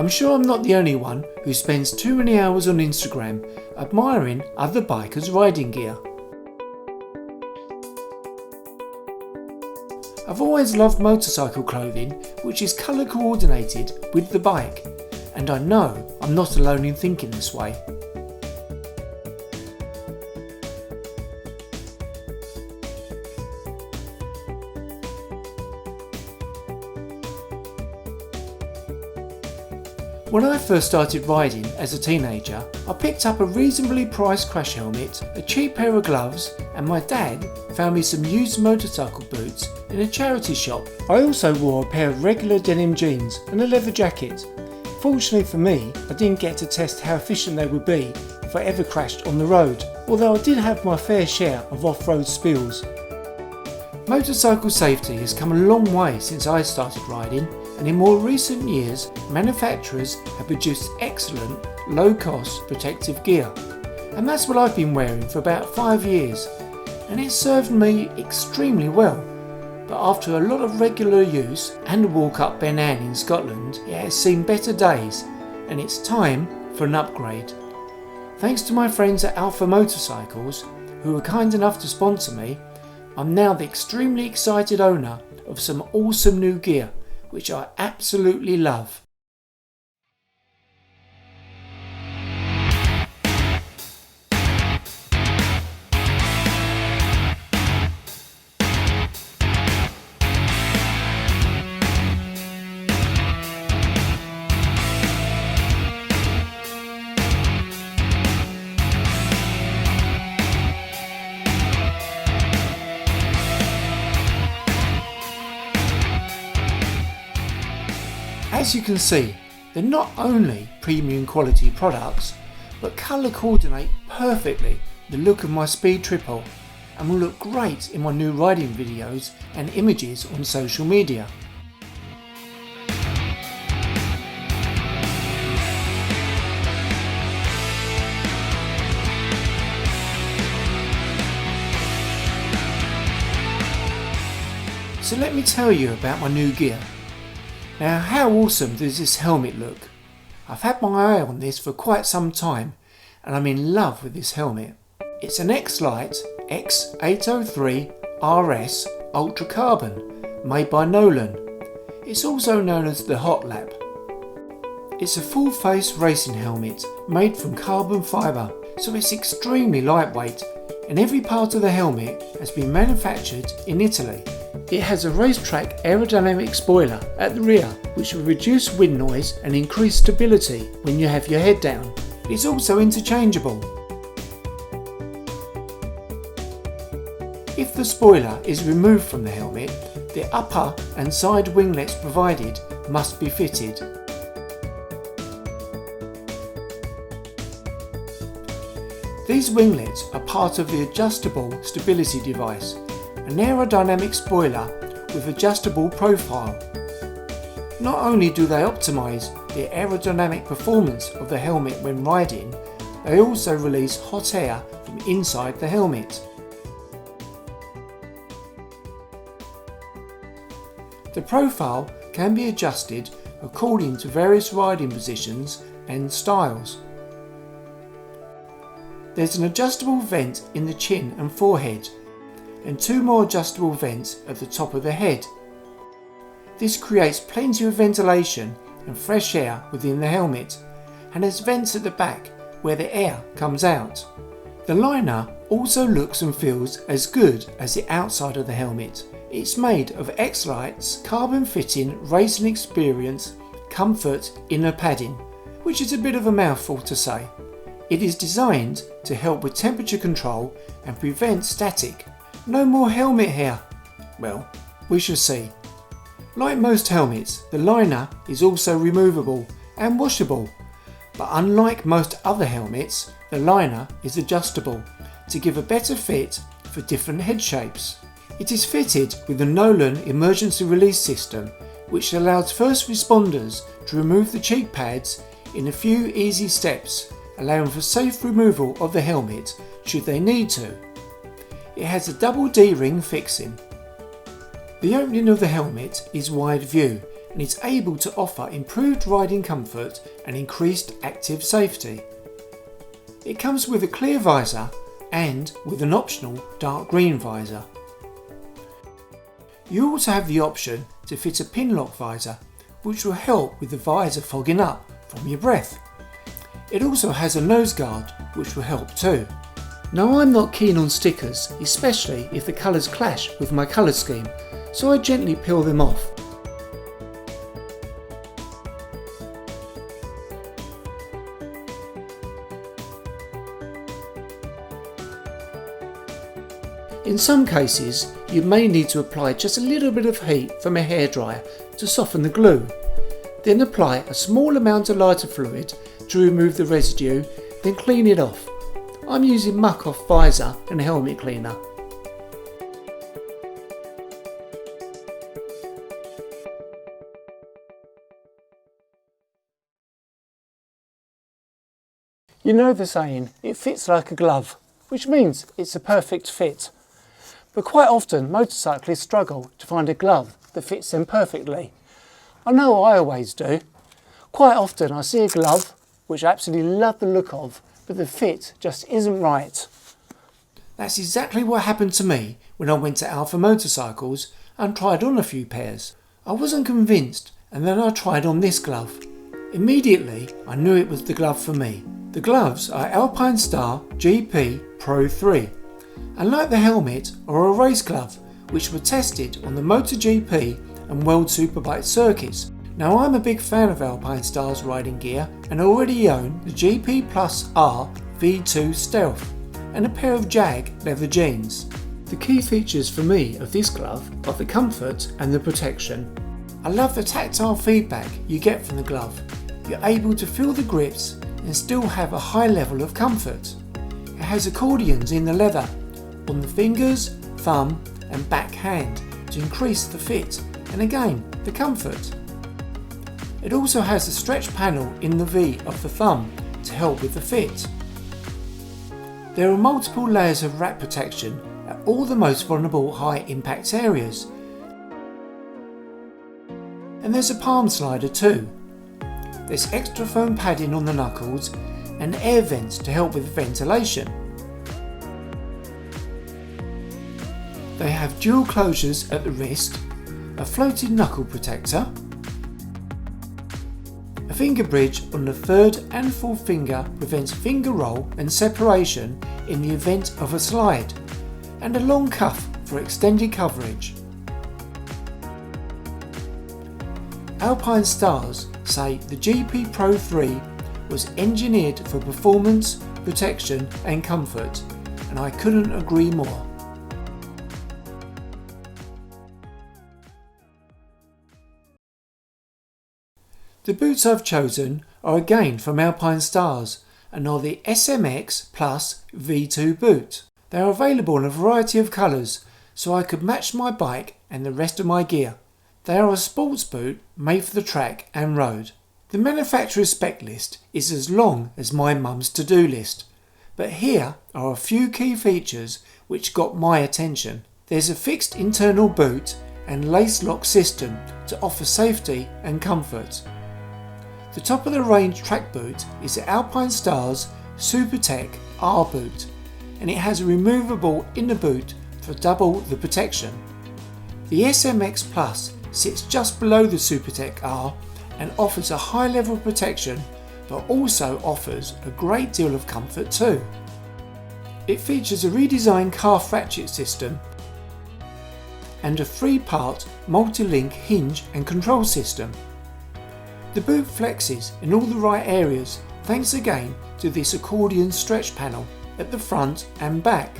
I'm sure I'm not the only one who spends too many hours on Instagram admiring other bikers' riding gear. I've always loved motorcycle clothing which is colour coordinated with the bike, and I know I'm not alone in thinking this way. When I first started riding as a teenager, I picked up a reasonably priced crash helmet, a cheap pair of gloves, and my dad found me some used motorcycle boots in a charity shop. I also wore a pair of regular denim jeans and a leather jacket. Fortunately for me, I didn't get to test how efficient they would be if I ever crashed on the road, although I did have my fair share of off-road spills. Motorcycle safety has come a long way since I started riding, and in more recent years, manufacturers have produced excellent, low-cost protective gear. And that's what I've been wearing for about 5 years, and it's served me extremely well. But after a lot of regular use and a walk up Ben Ann in Scotland, it has seen better days, and it's time for an upgrade. Thanks to my friends at Alpha Motorcycles, who were kind enough to sponsor me, I'm now the extremely excited owner of some awesome new gear, which I absolutely love. As you can see, they're not only premium quality products, but colour coordinate perfectly the look of my speed triple and will look great in my new riding videos and images on social media. So let me tell you about my new gear. Now, how awesome does this helmet look? I've had my eye on this for quite some time, and I'm in love with this helmet. It's an X-Lite X803 RS Ultra Carbon, made by Nolan. It's also known as the Hot Lap. It's a full face racing helmet made from carbon fibre, so it's extremely lightweight, and every part of the helmet has been manufactured in Italy. It has a racetrack aerodynamic spoiler at the rear, which will reduce wind noise and increase stability when you have your head down. It's also interchangeable. If the spoiler is removed from the helmet, the upper and side winglets provided must be fitted. These winglets are part of the adjustable stability device, an aerodynamic spoiler with adjustable profile. Not only do they optimise the aerodynamic performance of the helmet when riding, they also release hot air from inside the helmet. The profile can be adjusted according to various riding positions and styles. There's an adjustable vent in the chin and forehead, and 2 more adjustable vents at the top of the head. This creates plenty of ventilation and fresh air within the helmet, and has vents at the back where the air comes out. The liner also looks and feels as good as the outside of the helmet. It's made of X-Lite's carbon fitting Racing Experience Comfort inner padding, which is a bit of a mouthful to say. It is designed to help with temperature control and prevent static. No more helmet hair. Well, we shall see. Like most helmets, the liner is also removable and washable, but unlike most other helmets, the liner is adjustable to give a better fit for different head shapes. It is fitted with the Nolan emergency release system, which allows first responders to remove the cheek pads in a few easy steps, allowing for safe removal of the helmet should they need to. It has a double D-ring fixing. The opening of the helmet is wide view and it's able to offer improved riding comfort and increased active safety. It comes with a clear visor and with an optional dark green visor. You also have the option to fit a pin lock visor, which will help with the visor fogging up from your breath. It also has a nose guard, which will help too. Now, I'm not keen on stickers, especially if the colours clash with my colour scheme, so I gently peel them off. In some cases, you may need to apply just a little bit of heat from a hairdryer to soften the glue. Then apply a small amount of lighter fluid to remove the residue, then clean it off. I'm using muck off visor and helmet cleaner. You know the saying, it fits like a glove, which means it's a perfect fit. But quite often motorcyclists struggle to find a glove that fits them perfectly. I know I always do. Quite often I see a glove which I absolutely love the look of, but the fit just isn't right. That's exactly what happened to me when I went to Alpha Motorcycles and tried on a few pairs. I wasn't convinced, and then I tried on this glove. Immediately I knew it was the glove for me. The gloves are Alpinestars GP Pro 3. And like the helmet, are a race glove which were tested on the MotoGP and World Superbike circuits. Now, I'm a big fan of Alpinestars riding gear and already own the GP Plus R V2 Stealth and a pair of Jag leather jeans. The key features for me of this glove are the comfort and the protection. I love the tactile feedback you get from the glove. You're able to feel the grips and still have a high level of comfort. It has accordions in the leather on the fingers, thumb and back hand to increase the fit and again the comfort. It also has a stretch panel in the V of the thumb to help with the fit. There are multiple layers of wrap protection at all the most vulnerable high impact areas. And there's a palm slider too. There's extra foam padding on the knuckles and air vents to help with ventilation. They have dual closures at the wrist, a floating knuckle protector, a finger bridge on the third and fourth finger prevents finger roll and separation in the event of a slide, and a long cuff for extended coverage. Alpinestars say the GP Pro 3 was engineered for performance, protection and comfort, and I couldn't agree more. The boots I've chosen are again from Alpinestars and are the SMX Plus V2 boot. They are available in a variety of colours, so I could match my bike and the rest of my gear. They are a sports boot made for the track and road. The manufacturer's spec list is as long as my mum's to-do list, but here are a few key features which got my attention. There's a fixed internal boot and lace lock system to offer safety and comfort. The top of the range track boot is the Alpinestars SuperTech R boot, and it has a removable inner boot for double the protection. The SMX Plus sits just below the SuperTech R and offers a high level of protection, but also offers a great deal of comfort too. It features a redesigned calf ratchet system and a 3-part multi-link hinge and control system. The boot flexes in all the right areas thanks again to this accordion stretch panel at the front and back,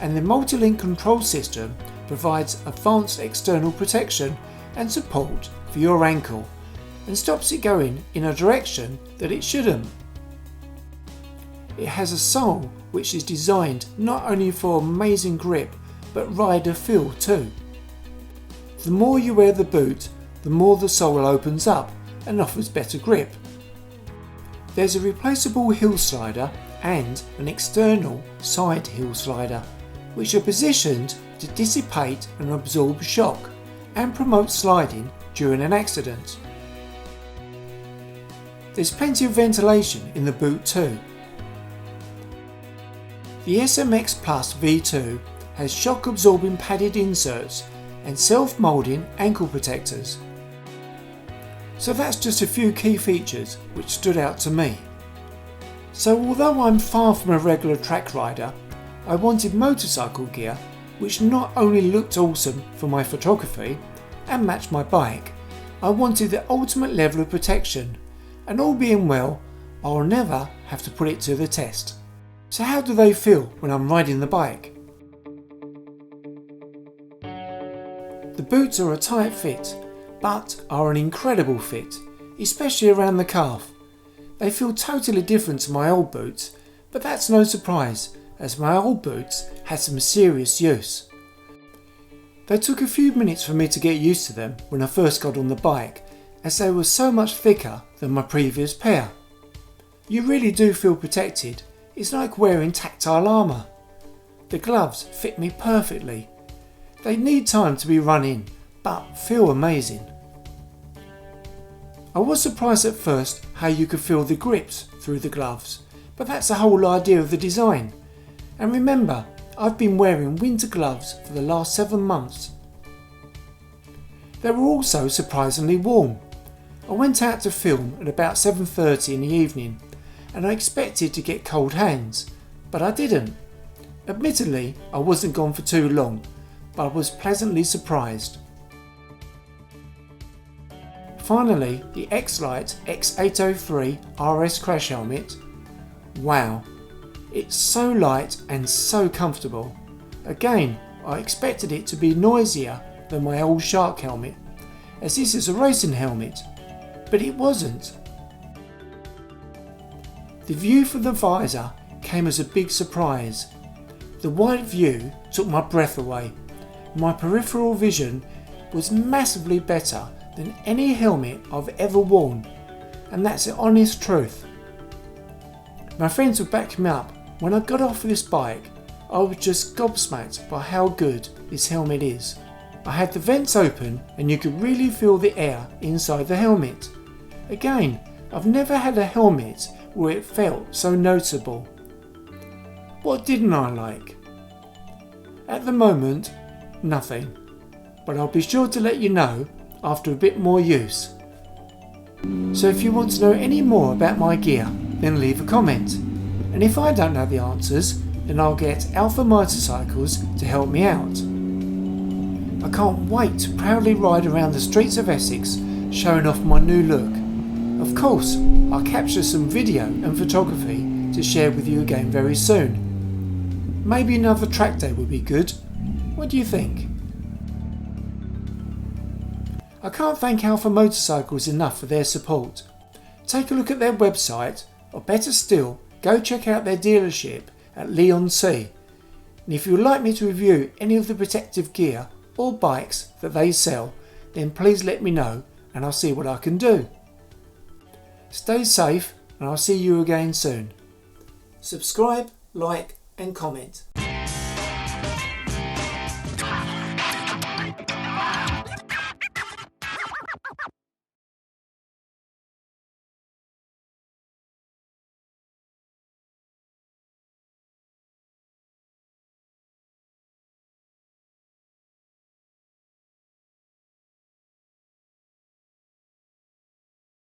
and the multi-link control system provides advanced external protection and support for your ankle and stops it going in a direction that it shouldn't. It has a sole which is designed not only for amazing grip but rider feel too. The more you wear the boot, the more the sole opens up and offers better grip. There's a replaceable heel slider and an external side heel slider, which are positioned to dissipate and absorb shock and promote sliding during an accident. There's plenty of ventilation in the boot too. The SMX Plus V2 has shock absorbing padded inserts and self-moulding ankle protectors. So that's just a few key features which stood out to me. So although I'm far from a regular track rider, I wanted motorcycle gear which not only looked awesome for my photography and matched my bike, I wanted the ultimate level of protection, and all being well, I'll never have to put it to the test. So how do they feel when I'm riding the bike? The boots are a tight fit, but are an incredible fit, especially around the calf. They feel totally different to my old boots, but that's no surprise, as my old boots had some serious use. They took a few minutes for me to get used to them when I first got on the bike, as they were so much thicker than my previous pair. You really do feel protected. It's like wearing tactile armour. The gloves fit me perfectly. They need time to be run in, but feel amazing. I was surprised at first how you could feel the grips through the gloves, but that's the whole idea of the design. And remember, I've been wearing winter gloves for the last 7 months. They were also surprisingly warm. I went out to film at about 7:30 in the evening, and I expected to get cold hands, but I didn't. Admittedly, I wasn't gone for too long, but I was pleasantly surprised. Finally, the X-Lite X803 RS crash helmet. Wow, it's so light and so comfortable. Again, I expected it to be noisier than my old Shark helmet, as this is a racing helmet, but it wasn't. The view from the visor came as a big surprise. The wide view took my breath away. My peripheral vision was massively better than any helmet I've ever worn, and that's the honest truth. My friends would back me up. When I got off of this bike, I was just gobsmacked by how good this helmet is. I had the vents open and you could really feel the air inside the helmet. Again, I've never had a helmet where it felt so noticeable. What didn't I like? At the moment, nothing, but I'll be sure to let you know after a bit more use. So if you want to know any more about my gear, then leave a comment, and if I don't know the answers, then I'll get Alpha Motorcycles to help me out. I can't wait to proudly ride around the streets of Essex showing off my new look. Of course, I'll capture some video and photography to share with you again very soon. Maybe another track day would be good. What do you think? I can't thank Alpha Motorcycles enough for their support. Take a look at their website, or better still, go check out their dealership at Leigh-on-Sea. And if you would like me to review any of the protective gear or bikes that they sell, then please let me know and I'll see what I can do. Stay safe and I'll see you again soon. Subscribe, like and comment.